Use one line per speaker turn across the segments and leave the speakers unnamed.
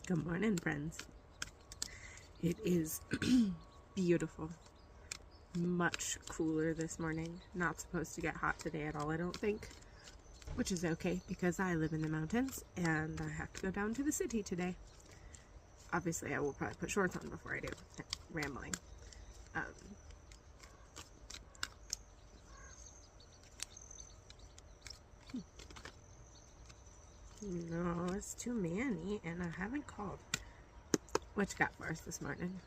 Good morning, friends. It is beautiful. Much cooler this morning. Not supposed to get hot today at all, I don't think. Which is okay because I live in the mountains and I have to go down to the city today. Obviously, I will probably put shorts on before I do. Rambling. No, it's too many and I haven't called. What you got for us this morning?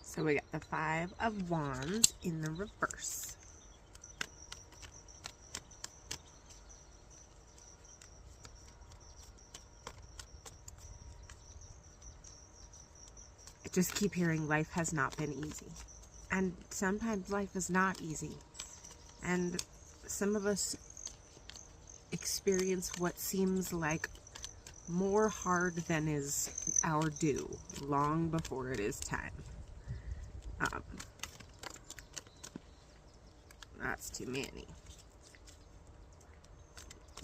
So we got the 5 of Wands in the reverse. I just keep hearing life has not been easy. And sometimes life is not easy. And some of us experience what seems like more hard than is our due long before it is time. That's too many.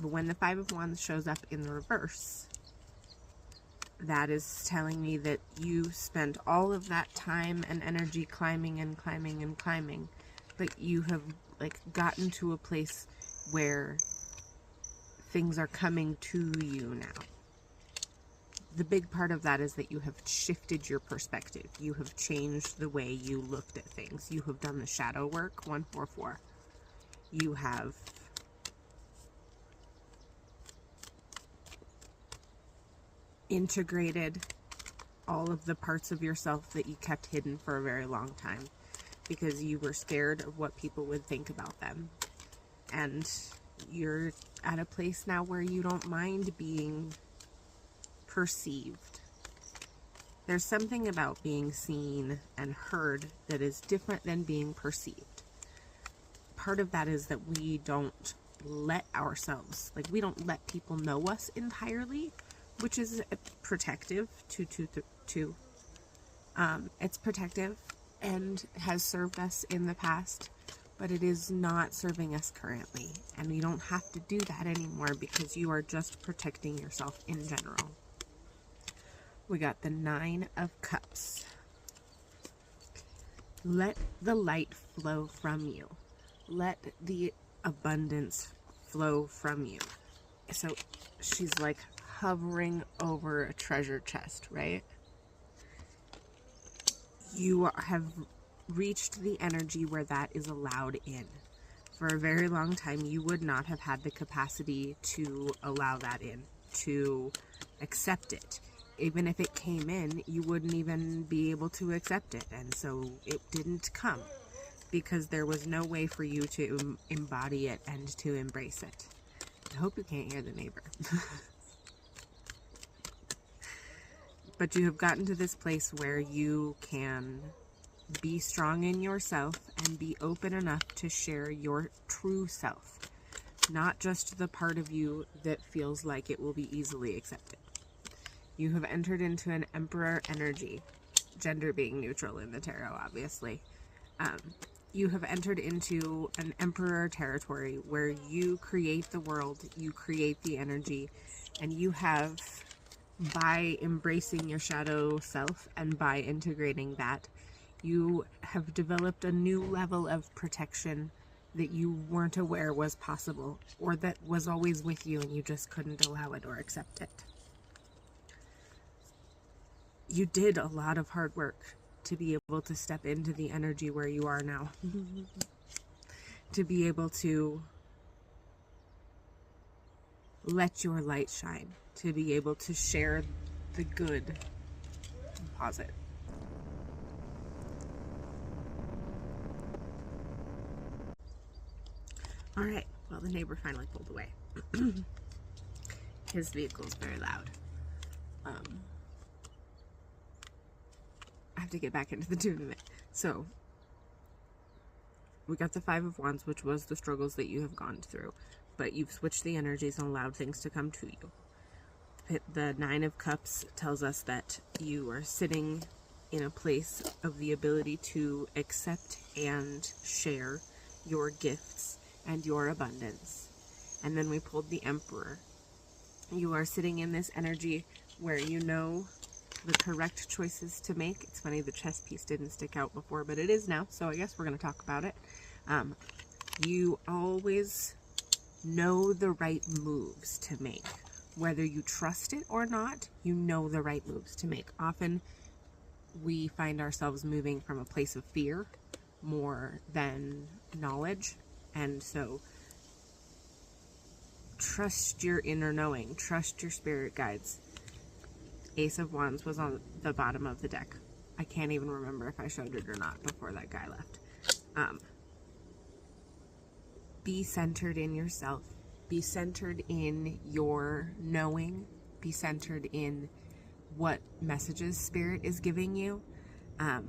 But when the 5 of Wands shows up in the reverse, that is telling me that you spent all of that time and energy climbing and climbing and climbing, but you have gotten to a place where things are coming to you now. The big part of that is that you have shifted your perspective. You have changed the way you looked at things. You have done the shadow work, 144. You have integrated all of the parts of yourself that you kept hidden for a very long time because you were scared of what people would think about them. And you're at a place now where you don't mind being perceived. There's something about being seen and heard that is different than being perceived. Part of that is that we don't let ourselves, we don't let people know us entirely, which is protective. 222. It's protective and has served us in the past, but it is not serving us currently. And you don't have to do that anymore because you are just protecting yourself in general. We got the 9 of Cups. Let the light flow from you. Let the abundance flow from you. So she's like hovering over a treasure chest, right? You have reached the energy where that is allowed in. For a very long time, you would not have had the capacity to allow that in, to accept it. Even if it came in, you wouldn't even be able to accept it. And so it didn't come because there was no way for you to embody it and to embrace it. I hope you can't hear the neighbor. But you have gotten to this place where you can be strong in yourself and be open enough to share your true self, not just the part of you that feels like it will be easily accepted. You have entered into an Emperor energy, gender being neutral in the tarot, obviously. You have entered into an Emperor territory where you create the world, you create the energy, and you have, by embracing your shadow self and by integrating that, you have developed a new level of protection that you weren't aware was possible, or that was always with you and you just couldn't allow it or accept it. You did a lot of hard work to be able to step into the energy where you are now. To be able to let your light shine, to be able to share the good deposit. All right, well, the neighbor finally pulled away. His vehicle is very loud. I have to get back into the tournament. So, we got the 5 of Wands, which was the struggles that you have gone through. But you've switched the energies and allowed things to come to you. The 9 of Cups tells us that you are sitting in a place of the ability to accept and share your gifts and your abundance. And then we pulled the Emperor. You are sitting in this energy where you know the correct choices to make. It's funny, the chess piece didn't stick out before, but it is now, so I guess we're going to talk about it. You always know the right moves to make. Whether you trust it or not, you know the right moves to make. Often we find ourselves moving from a place of fear more than knowledge, and so trust your inner knowing, trust your spirit guides. Ace of Wands was on the bottom of the deck. I can't even remember if I showed it or not before that guy left. Be centered in yourself. Be centered in your knowing. Be centered in what messages Spirit is giving you. Up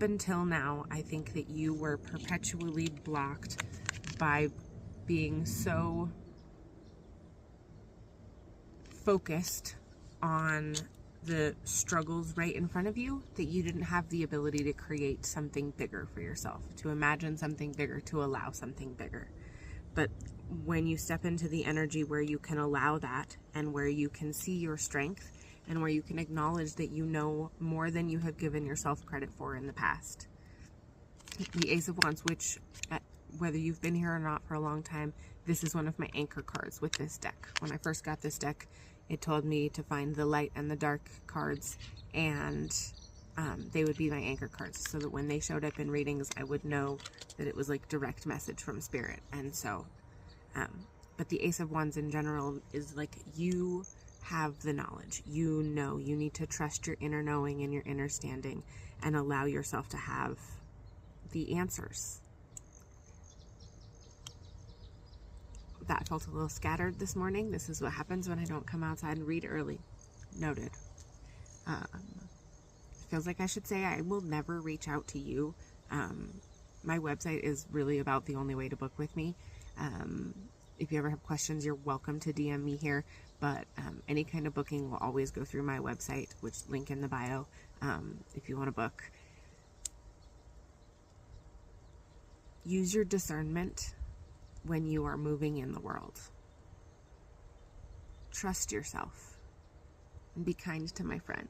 until now, I think that you were perpetually blocked by being so focused on the struggles right in front of you that you didn't have the ability to create something bigger for yourself, to imagine something bigger, to allow something bigger. But when you step into the energy where you can allow that, and where you can see your strength, and where you can acknowledge that you know more than you have given yourself credit for in the past. The Ace of Wands, which, whether you've been here or not for a long time, this is one of my anchor cards with this deck. When I first got this deck, it told me to find the light and the dark cards, and they would be my anchor cards, so that when they showed up in readings, I would know that it was like direct message from Spirit. And so, but the Ace of Wands in general is like, you have the knowledge. You know, you need to trust your inner knowing and your inner standing, and allow yourself to have the answers. That felt a little scattered this morning. This is what happens when I don't come outside and read early. Noted. Feels like I should say I will never reach out to you. My website is really about the only way to book with me. If you ever have questions, you're welcome to DM me here, but any kind of booking will always go through my website, which link in the bio, if you want to book. Use your discernment when you are moving in the world. Trust yourself and be kind to my friend.